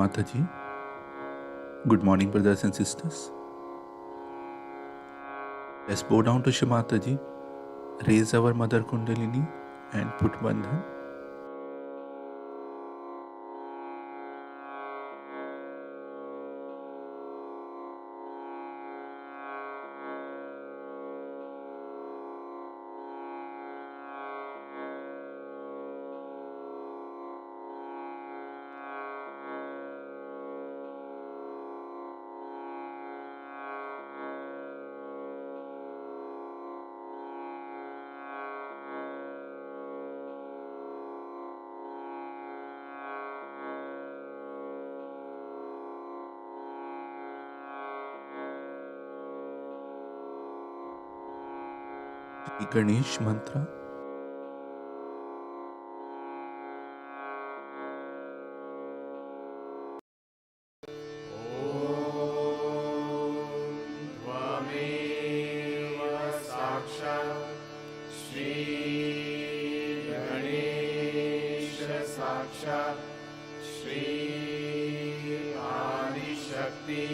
Mataji. Good morning, brothers and sisters. Let's bow down to Shimataji, raise our Mother Kundalini and put Bandhan. Ganesh Mantra. साक्षात् श्री आदिशक्ति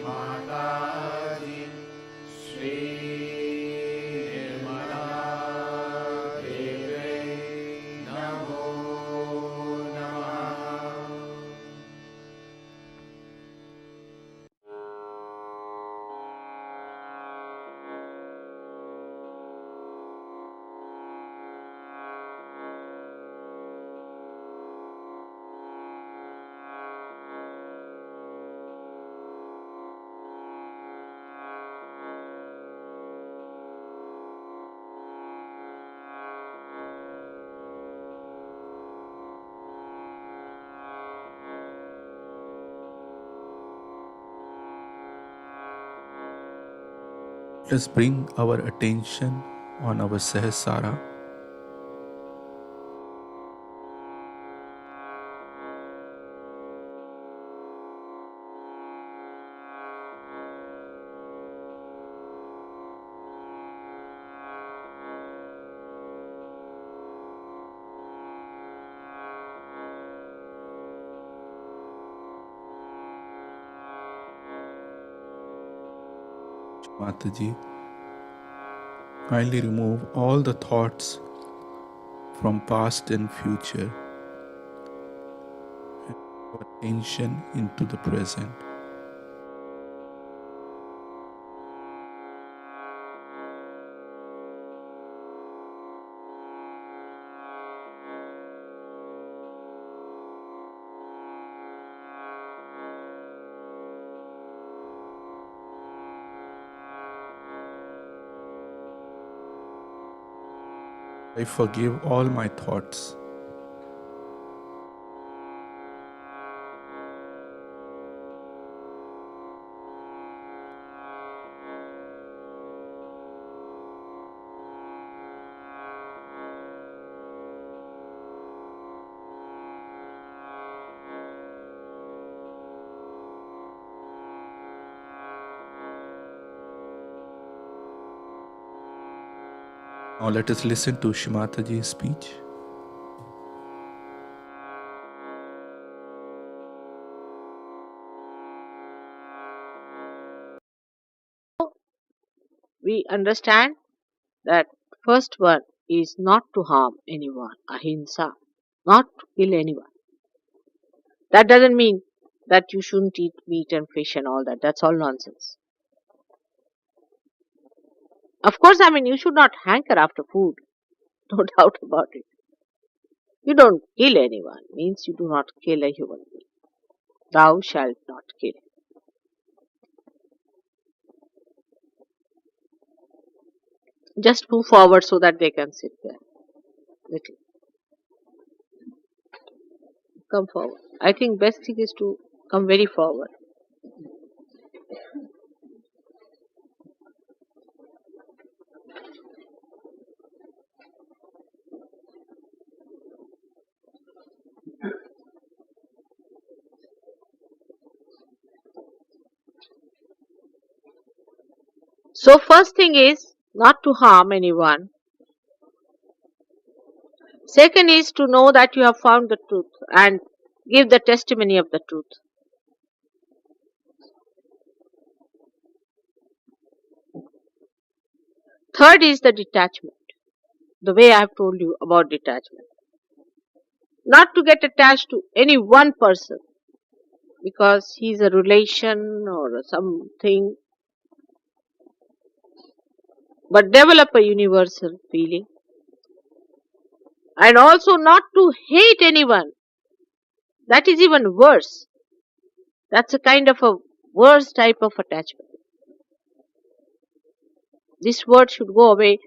माताजी श्री निर्मला देवी नमो नमः। Let us bring our attention on our Sahasrara. Mataji, kindly remove all the thoughts from past and future and put attention into the present. I forgive all my thoughts. Now let us listen to Shimataji's speech. We understand that first one is not to harm anyone, ahimsa, not to kill anyone. That doesn't mean that you shouldn't eat meat and fish and all that. That's all nonsense. Of course, I mean, you should not hanker after food. No doubt about it. You don't kill anyone, means you do not kill a human being. Thou shalt not kill. Just move forward so that they can sit there. Little. Come forward. I think best thing is to come very forward. So first thing is not to harm anyone. Second is to know that you have found the truth and give the testimony of the truth. Third is the detachment. The way I have told you about detachment. Not to get attached to any one person because he is a relation or something, but develop a universal feeling. And also not to hate anyone. That is even worse. That's a kind of a worse type of attachment. This word should go away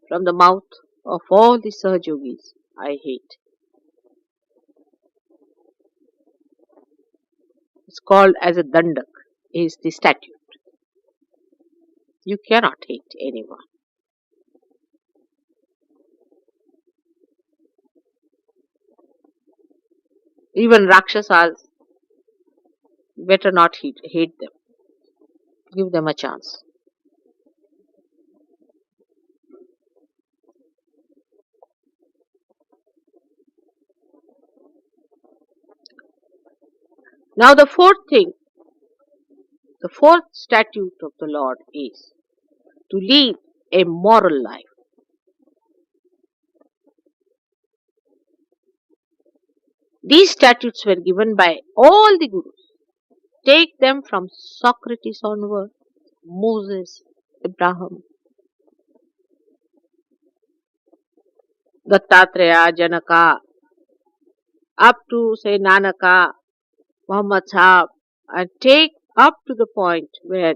from the mouth of all the Sahaja Yogis. I hate. It's called as a dandak, is the statute. You cannot hate anyone. Even Rakshasas, better not hate them. Give them a chance. Now the fourth statute of the Lord is to lead a moral life. These statutes were given by all the gurus. Take them from Socrates onward, Moses, Abraham, Dattatreya, Janaka, up to say Nanaka, Muhammad Sahab, and take up to the point where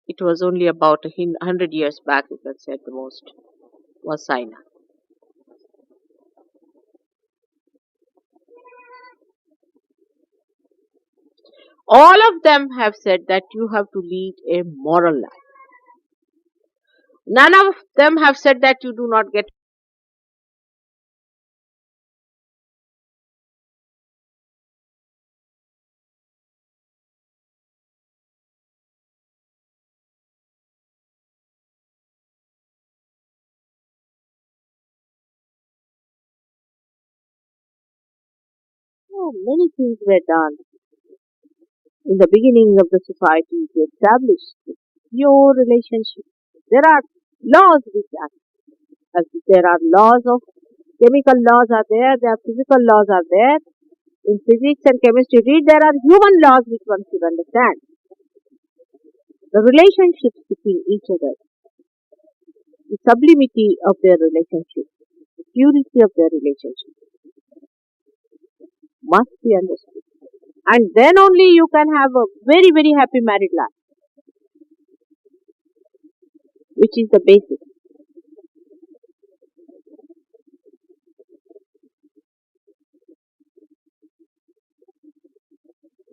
it was only about 100 years back, you can say at the most, was Saina. All of them have said that you have to lead a moral life. None of them have said that you do not get so many things were done in the beginning of the society to establish this pure relationship. There are laws which are, as there are laws of chemical laws are there are physical laws are there. In physics and chemistry, there are human laws which one should understand. The relationships between each other, the sublimity of their relationship, the purity of their relationship must be understood. And then only you can have a very, very happy married life, which is the basis.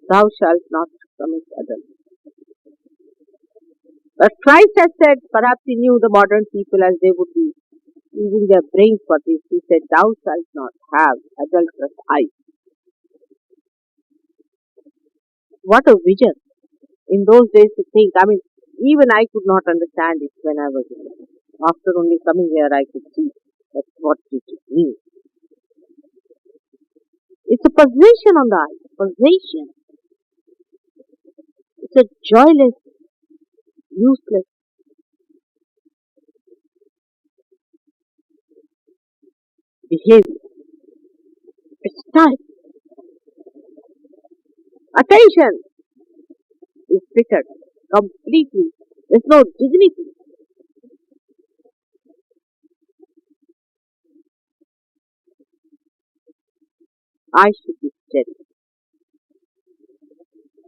Thou shalt not commit adultery. But Christ has said, perhaps he knew the modern people as they would be using their brains for this. He said, thou shalt not have adulterous eyes. What a vision. In those days to think, even I could not understand it when I was young. After only coming here, I could see that's what it means. It's a possession on the eye, possession. It's a joyless, useless behavior. It's time. Attention is fitted completely. There's no dignity. I should be steady.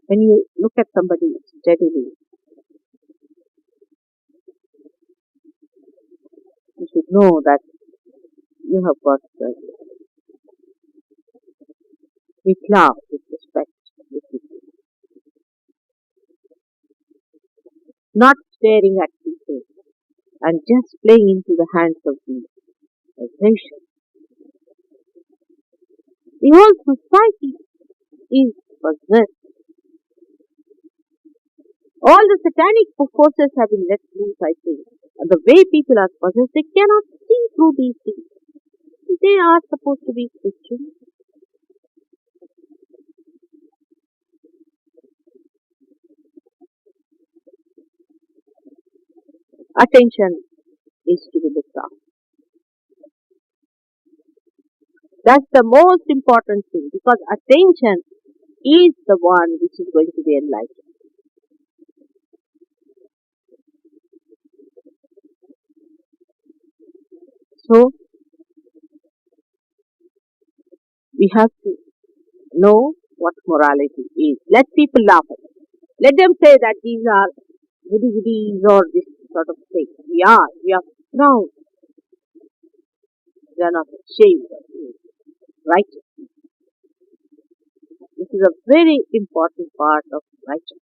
When you look at somebody steadily, you should know that you have got with love, with respect, with dignity. Not staring at people and just playing into the hands of the nation. The whole society is possessed. All the satanic forces have been let loose, I think. And the way people are possessed, they cannot see through these things. They are supposed to be Christians. Attention is to be looked after. That's the most important thing, because attention is the one which is going to be enlightened. So, we have to know what morality is. Let people laugh at it. Let them say that these are goody-goodies or this sort of thing. We are proud. We are not ashamed of being righteous. This is a very important part of righteousness.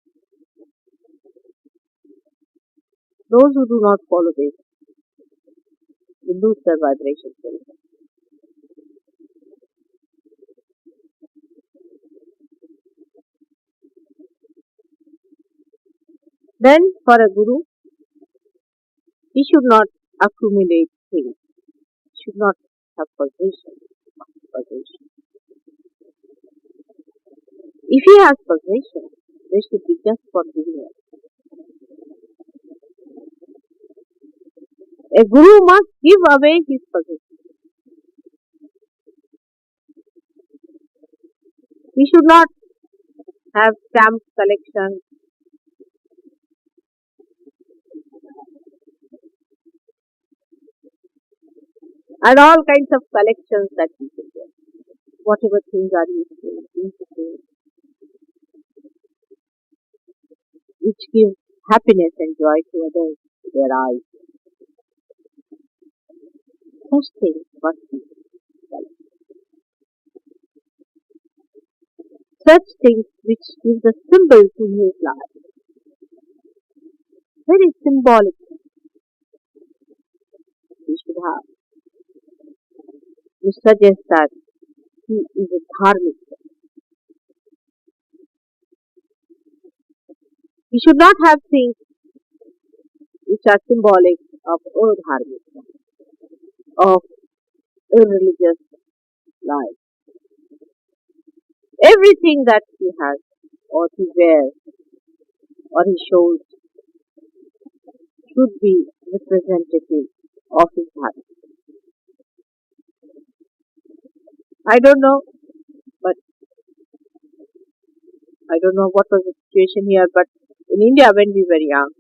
Those who do not follow this will lose their vibrations very much. Then, for a guru, he should not accumulate things. He should not have possession. If he has possession, they should be just for giving us. A guru must give away his possession. He should not have stamp collection and all kinds of collections that he can get. Whatever things are useful, beautiful, which give happiness and joy to others, their eyes. Such things must be collected. Such things which give the symbol to his life. Very symbolic we should have. Which suggests that he is a dharmic. He should not have things which are symbolic of adharmik, of irreligious life. Everything that he has, or he wears, or he shows, should be representative of his heart. I don't know, but I don't know what was the situation here, but in India when we were young,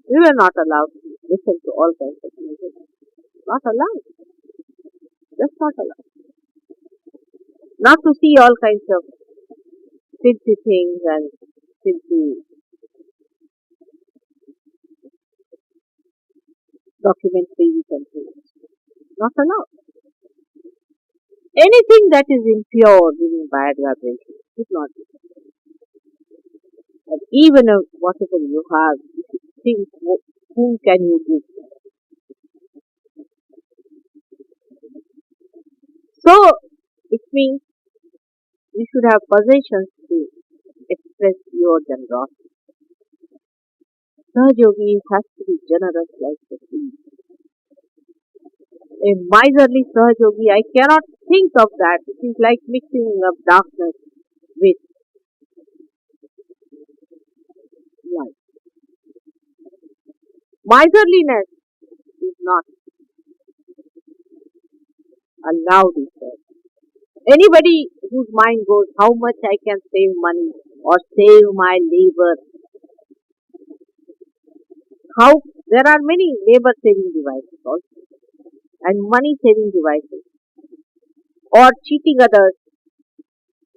we were not allowed to listen to all kinds of music. Not allowed. Just not allowed. Not to see all kinds of filthy things and filthy documentaries and things. Not allowed. Anything that is impure, giving bad vibration, should not be. And even whatever you have, you should think whom can you give. So it means you should have possessions to express your generosity. Sahajogi has to be generous like the sea. A miserly Sahajogi, I cannot think of that. It is like mixing up darkness with light. Miserliness is not allowed in church. Anybody whose mind goes, how much I can save money or save my labor. How there are many labor saving devices also and money saving devices, or cheating others,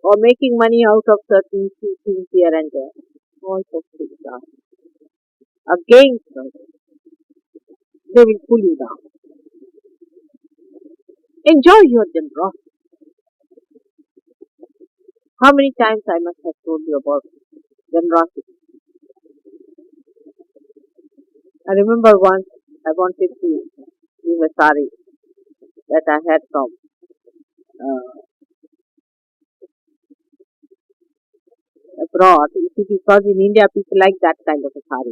or making money out of certain things here and there. All such things are against us. They will pull you down. Enjoy your generosity. How many times I must have told you about generosity? I remember once I wanted to give a sari that I had from abroad. You see, because in India people like that kind of a sari.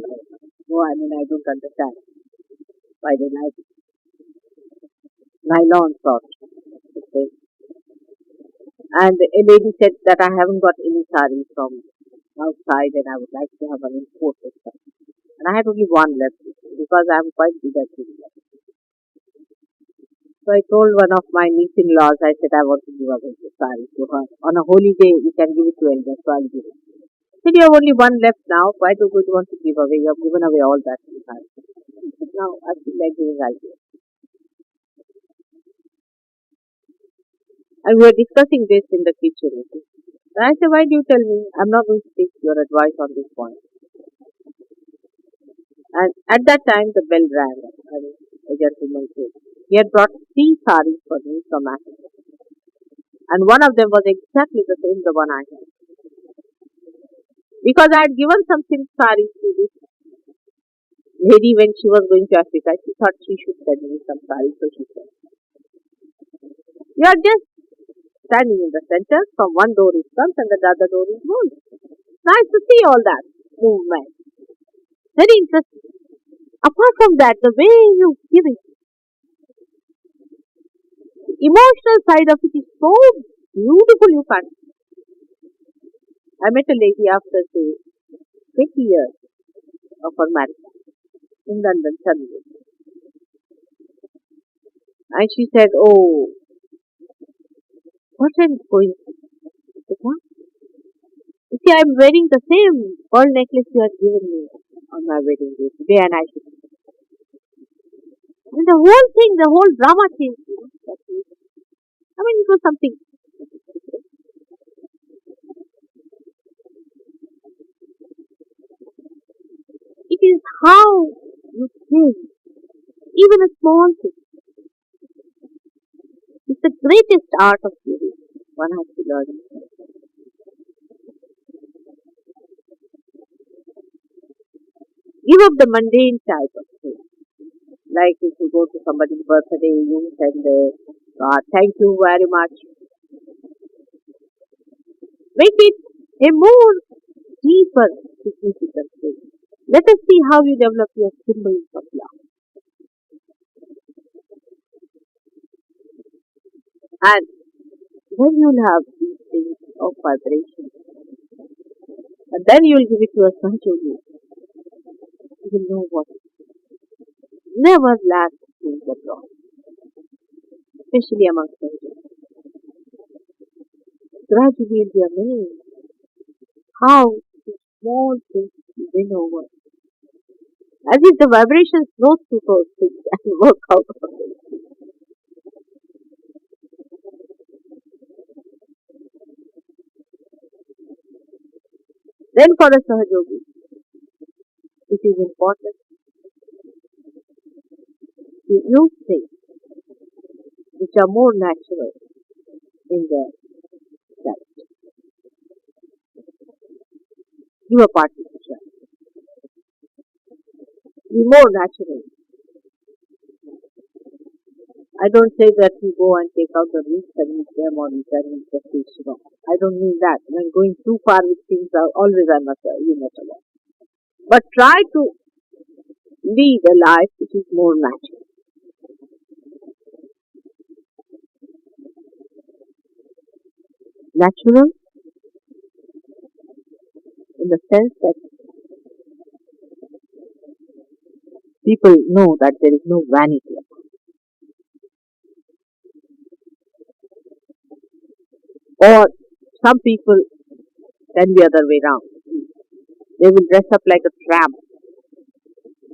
No, I mean I don't understand why they like it. Nylon sort. Okay. And a lady said that I haven't got any sari from outside and I would like to have an imported sari. And I had only one left because I am quite good at doing that. So I told one of my niece-in-laws, I said I want to give away the sari to her. On a holy day, we can give it to elders, so I'll give it. She said, you have only one left now. Why do you want to give away? You have given away all that you have. I said, now I feel like giving idea. And we were discussing this in the kitchen. And I said, why do you tell me? I'm not going to take your advice on this point. And at that time, the bell rang. And a gentleman came. He had brought 3 saris for me from Africa. And one of them was exactly the same, the one I had. Because I had given some silk saris to this lady when she was going to Africa. She thought she should send me some saris, so she said, you are just standing in the center, from one door is comes and the other door is goes. Nice to see all that movement. Very interesting. Apart from that, the way you give it, the emotional side of it is so beautiful you can't. I met a lady after say 20 years of her marriage in London suddenly. And she said, "Oh, what an coincidence." I said, "Huh? You see, I'm wearing the same pearl necklace you had given me on my wedding day, today and I should." And the whole thing, the whole drama changed. I mean, it was something. It is how you think, even a small thing. It's the greatest art of living. One has to learn it. Give up the mundane type of thing. Like if you go to somebody's birthday, you send God, thank you very much. Make it a more deeper significant thing. Let us see how you develop your symbols of love. And then you'll have these things of vibration. And then you'll give it to a Sanjoli. You will know what. Never lack things at all. Especially amongst strangers. Gradually you'll be amazed how the small things win over. As if the vibrations flow through those things and work out for them. Then for a Sahajogi, it is important to use things which are more natural in their life. Give a party to share. Be more natural. I don't say that you go and take out the roots and eat them or eat them in the fish. No. I don't mean that. When going too far with things, always I must you must avoid. But try to lead a life which is more natural. Natural in the sense that people know that there is no vanity. Or some people can be other way around. They will dress up like a tramp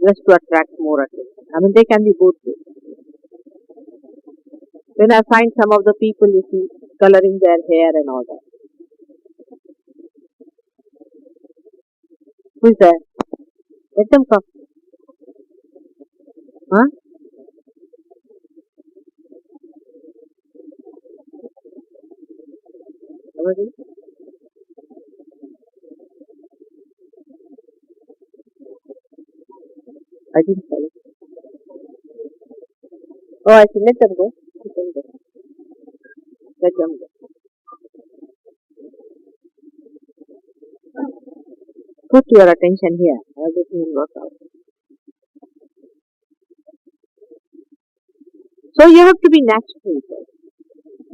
just to attract more attention. I mean, they can be both ways. When I find some of the people, you see, coloring their hair and all that. Who is there? Let them come. Huh? Somebody? I didn't tell it. Oh, I said, let them go. Let them go. Let them go. Put your attention here. Everything will work out. So you have to be natural.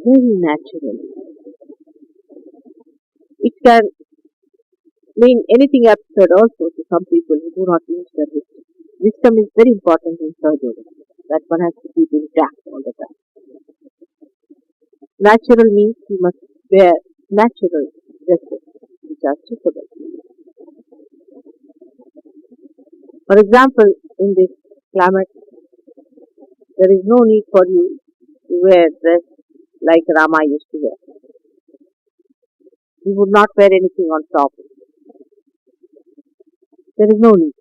Very natural. It can mean anything absurd also to some people who do not use their wisdom. Wisdom is very important in surgery. That one has to keep intact all the time. Natural means you must wear natural dresses which are suitable. For example, in this climate, there is no need for you to wear dress like Rama used to wear. He would not wear anything on top. There is no need.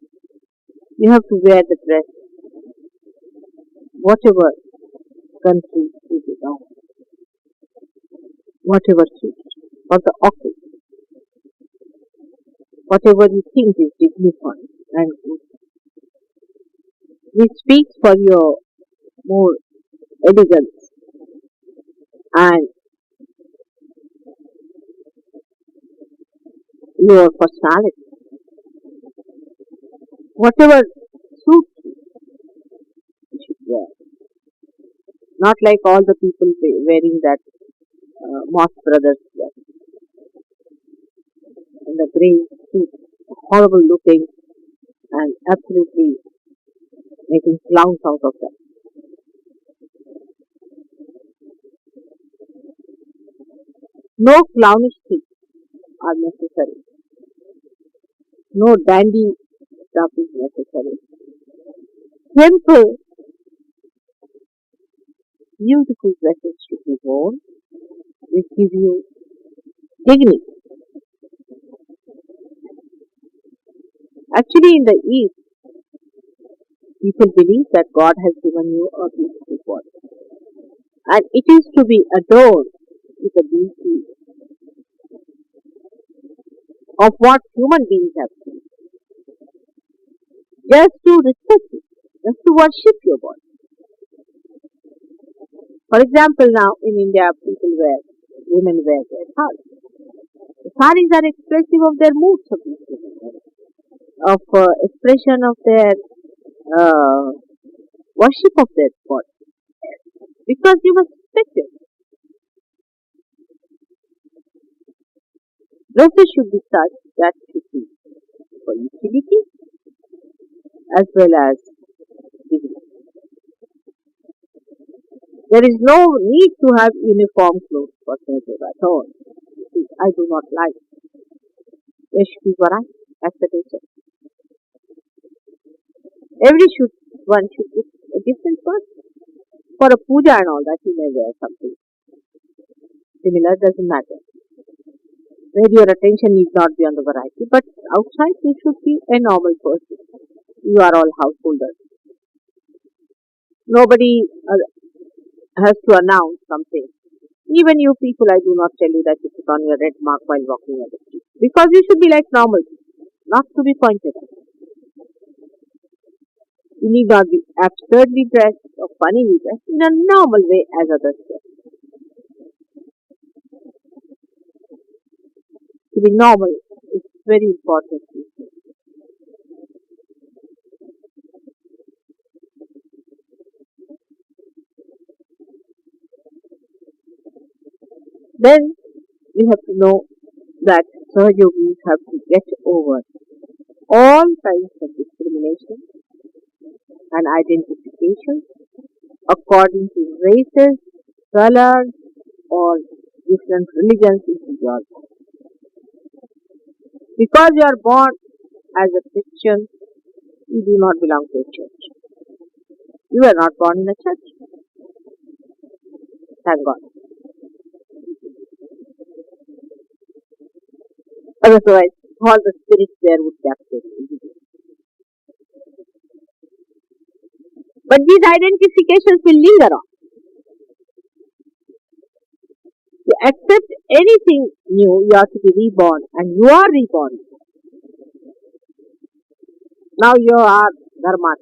You have to wear the dress, whatever country it is on, whatever suits, for the occasion, whatever you think is dignified and good. This speaks for your more elegance and your personality. Whatever suits you, you should wear. Not like all the people wearing that Moss Brothers wear. in the grey suit, horrible looking and absolutely making clowns out of them. No clownish things are necessary. No dandy stuff is necessary. Simple, beautiful dresses should be worn which give you dignity. Actually, in the East, people believe that God has given you a beautiful body. And it is to be adorned with the beauty of what human beings have seen. Just to respect it, just to worship your body. For example, now in India, women wear their saris. The saris are expressive of their moods of these women, of expression of their worship of their body. Because you must respect it. Dresses should be such that should be for utility as well as dignity. There is no need to have uniform clothes for Sahaja at all. I do not like. There should be variety. That's the nature. One should look a different person. For a puja and all that, you may wear something similar, doesn't matter. Maybe your attention need not be on the variety, but outside you should be a normal person. You are all householders. Nobody has to announce something. Even you people, I do not tell you that you put on your red mark while walking on the street. Because you should be like normal, not to be pointed at. You need not be absurdly dressed or funnily dressed in a normal way as others dress. To be normal is very important. Then we have to know that Sahaja Yogis have to get over all kinds of discrimination and identification according to races, colors, or different religions in your life. Because you are born as a Christian, you do not belong to a church. You are not born in a church. Thank God. Otherwise, all the spirits there would capture you. But these identifications will linger on. To accept anything new, you have to be reborn, and you are reborn. Now you are Dharma.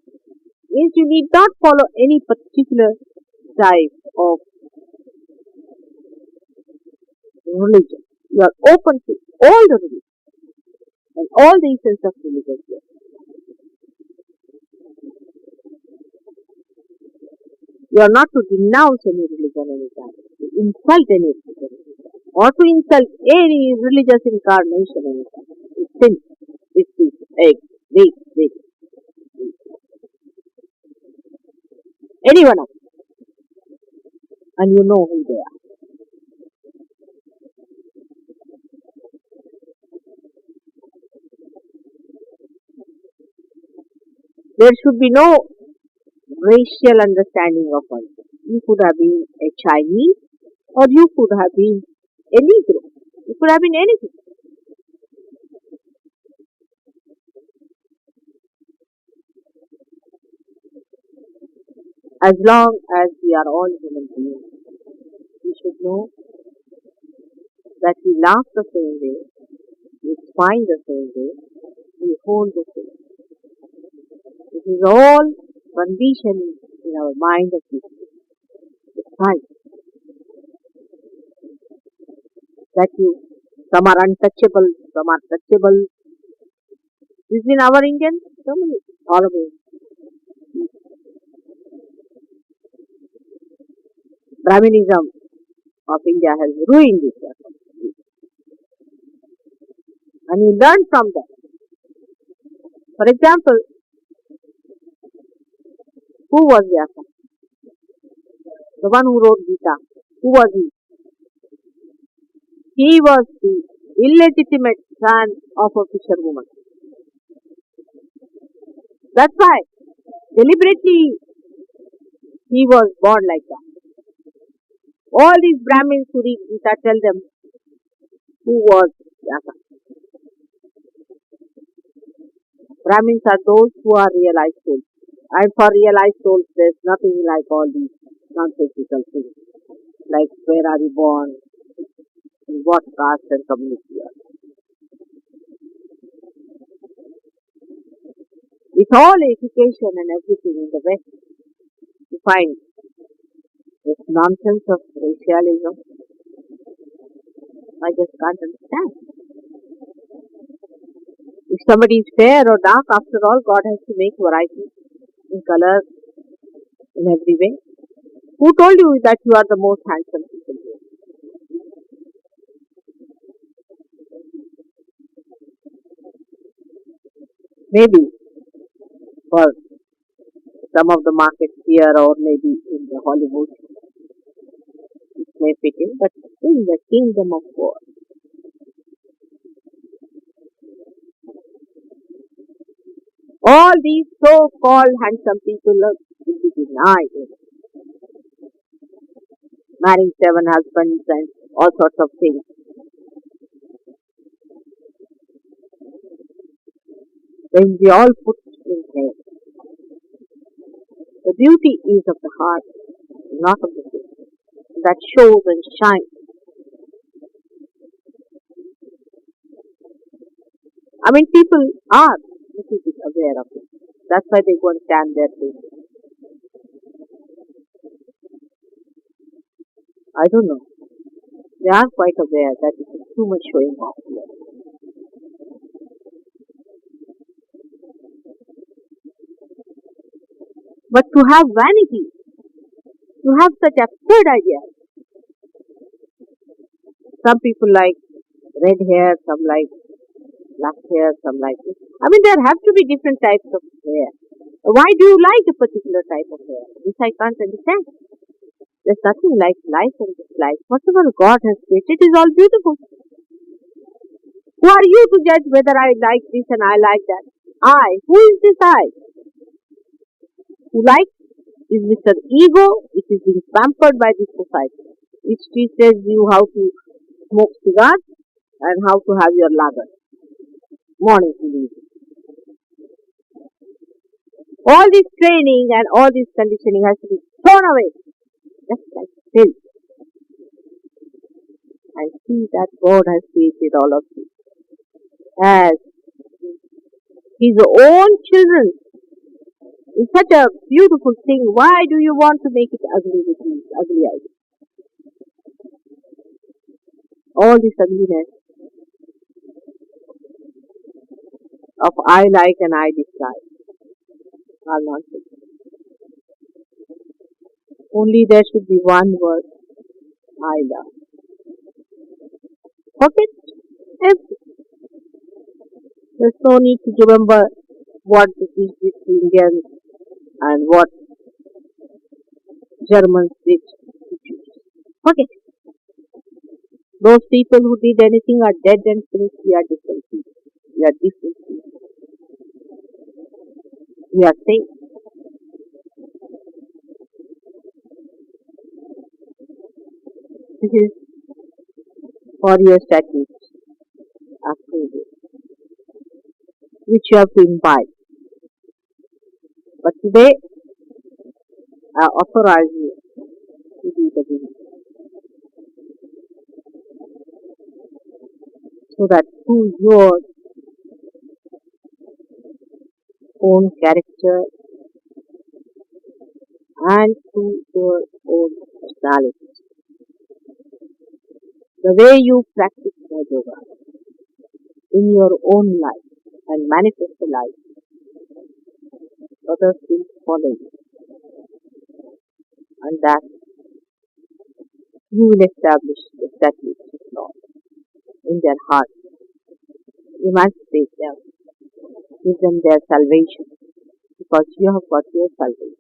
Means you need not follow any particular type of religion. You are open to all the religions and all the essence of religion here. You are not to denounce any religion anytime, to insult any religion, or to insult any religious incarnation anytime. It's sin, it's egg, wheat. Any one of them. And you know who they are. There should be no racial understanding of one. You could have been a Chinese, or you could have been a Negro. You could have been anything. As long as we are all human beings, we should know that we laugh the same way, we smile the same way, we hold the same way. This is all conditioned in our mind of people. It's right. That some are untouchable, some are touchable. This is in our Indian community, all of it. Brahminism of India has ruined this. and you learn from them. For example, who was Vyasa? The one who wrote Gita. Who was he? He was the illegitimate son of a fisherwoman. That's why deliberately he was born like that. All these Brahmins who read Gita tell them who was Vyasa. Brahmins are those who are realized souls. And for realized souls, there's nothing like all these nonsensical things. Like where are you born, in what caste and community you are. With all education and everything in the West, you find this nonsense of racialism. I just can't understand. If somebody is fair or dark, after all, God has to make variety in color, in every way. Who told you that you are the most handsome people here? Maybe for some of the markets here or maybe in the Hollywood, it may fit in, but in the kingdom of God, all these so-called handsome people will be denied. Marrying 7 husbands and all sorts of things. When we all put in head, the beauty is of the heart, not of the face, that shows and shines. I mean, people are little bit aware of it. That's why they go and tan their faces. I don't know. They are quite aware that it is too much showing off here. But to have vanity, to have such absurd ideas. Some people like red hair, some like black hair, some like this. I mean, there have to be different types of hair. Why do you like a particular type of hair? This I can't understand. There's nothing like life and dislike. Whatever God has created is all beautiful. Who are you to judge whether I like this and I like that? I. Who is this I? Who likes is Mr. Ego, which is being pampered by this society, which teaches you how to smoke cigars and how to have your lager. Morning to evening. All this training and all this conditioning has to be thrown away. Just like filth. I see that God has created all of you as His own children. It's such a beautiful thing. Why do you want to make it ugly with these ugly ideas? All this ugliness of I like and I dislike are nonsense. Only there should be one word, I love. Forget everything. There's no need to remember what the Indians and what Germans did. Forget it. Those people who did anything are dead and finished. We are different people. We are different people. We are safe. This is for your statutes after this, which you have to imbibe. But today, I authorize you to do the will, so that through your own character and through your own personality, the way you practice yoga in your own life and manifest the life, others will follow you, and that you will establish the statutes of Lord in their hearts emancipate them, give them their salvation, because you have got your salvation.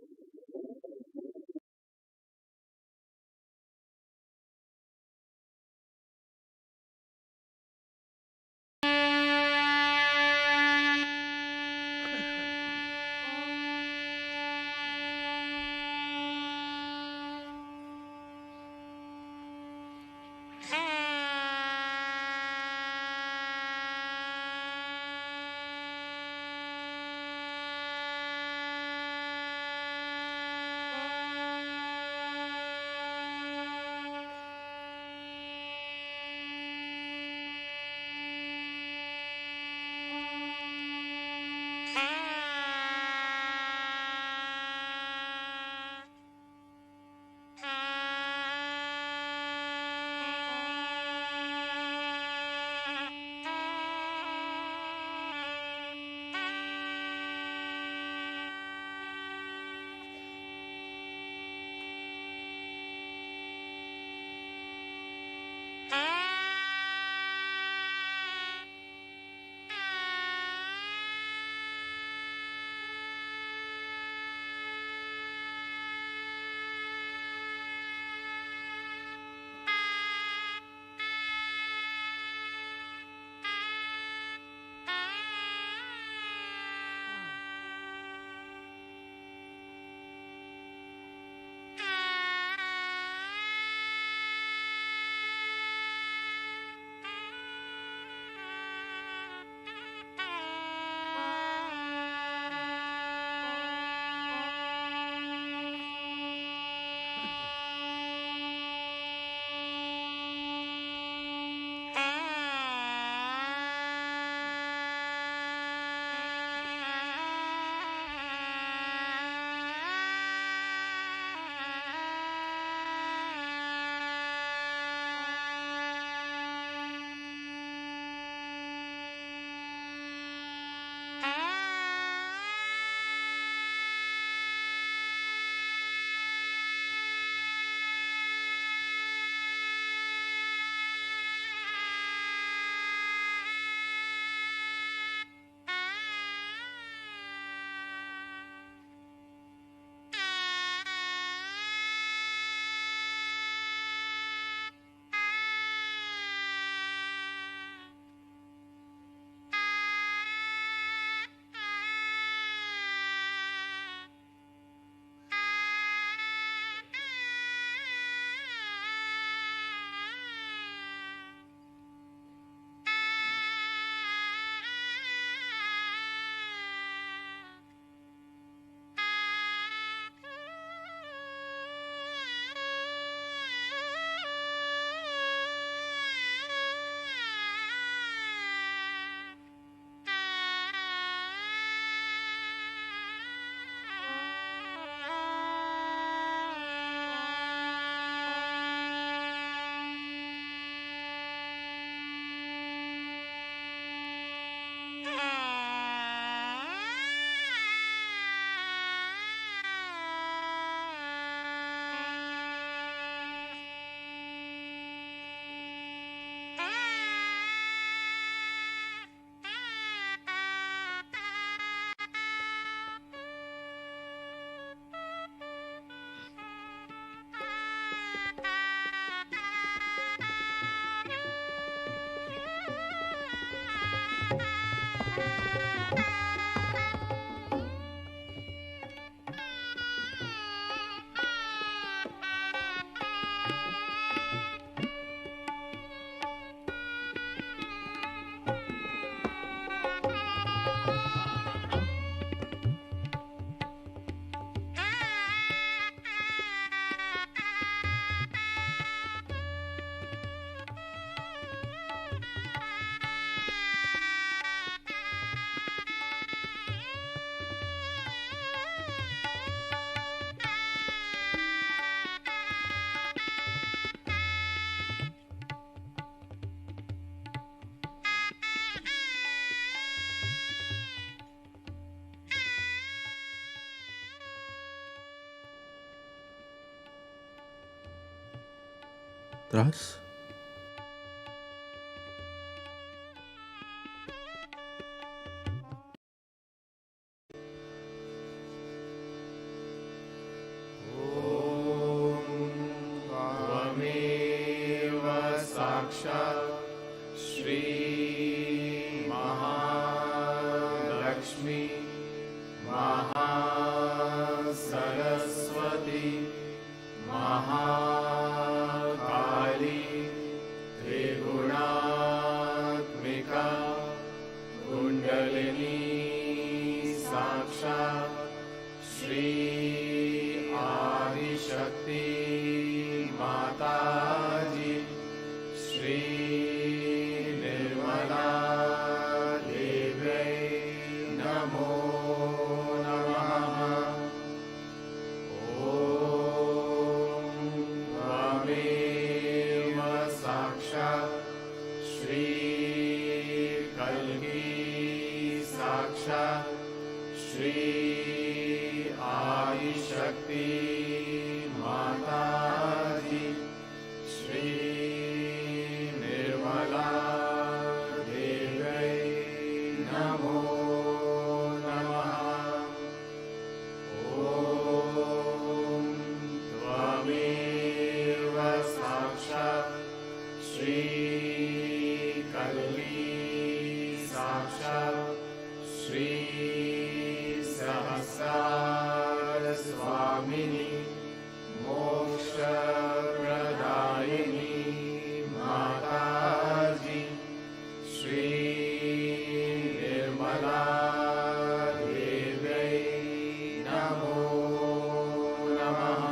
Tras, साक्षात् श्री महालक्ष्मी महासरस्वती महाकाली त्रिगुणात्मिका कुंडलिनी साक्षात् श्री आदिशक्ति माताजी श्री निर्मला देव्यै नमो नमः। ॐ त्वमेव साक्षात् श्री कल्की साक्षात् श्री आदिशक्ति माताजी श्री निर्मला देव्यै नमो नमः। ॐ त्वमेव साक्षात् श्री कल्की साक्षात् श्री सहस्रार स्वामिनी मोक्षप्रदायिनी माताजी श्री निर्मला देव्यै नमो नमः।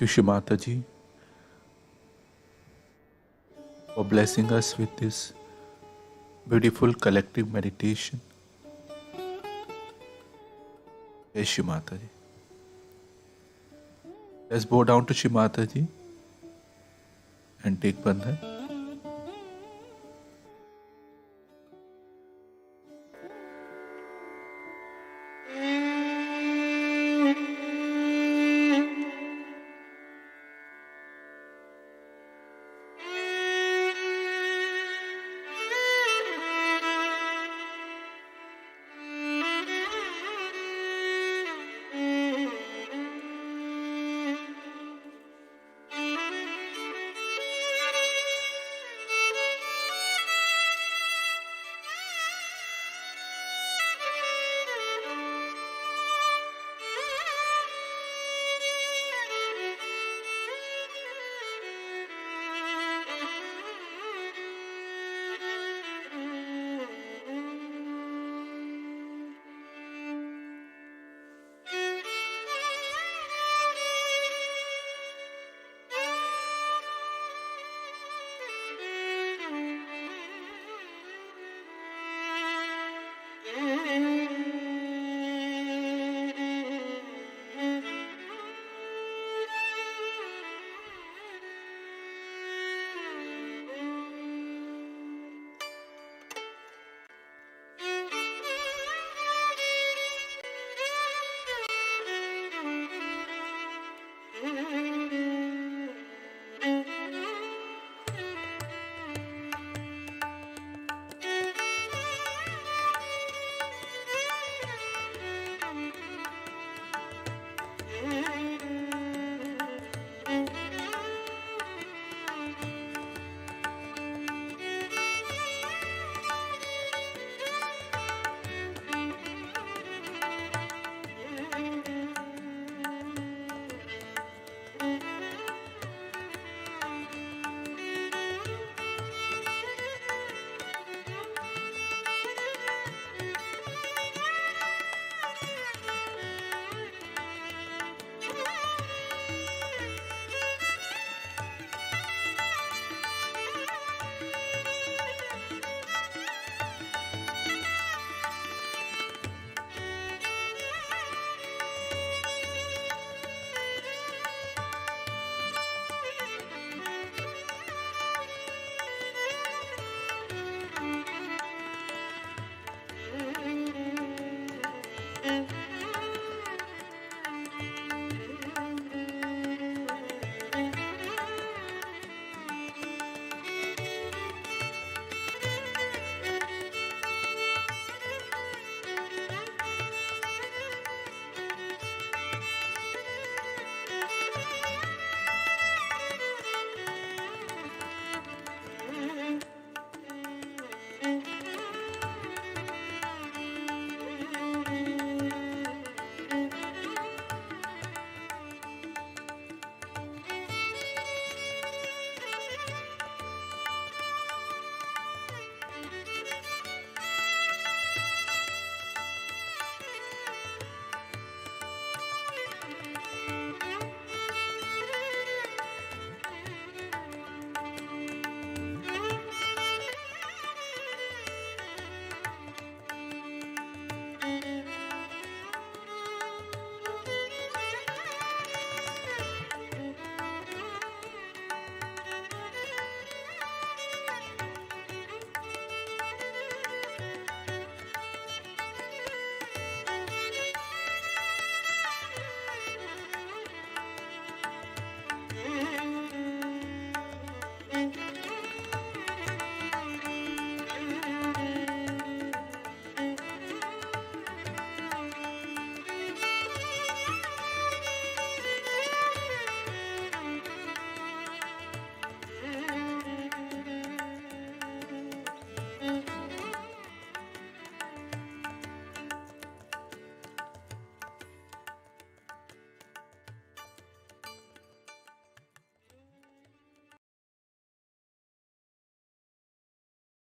Kyushi Mataji for blessing us with this beautiful collective meditation. Jai Shri Mataji. Let's bow down to Shri Mataji and take Bandhan.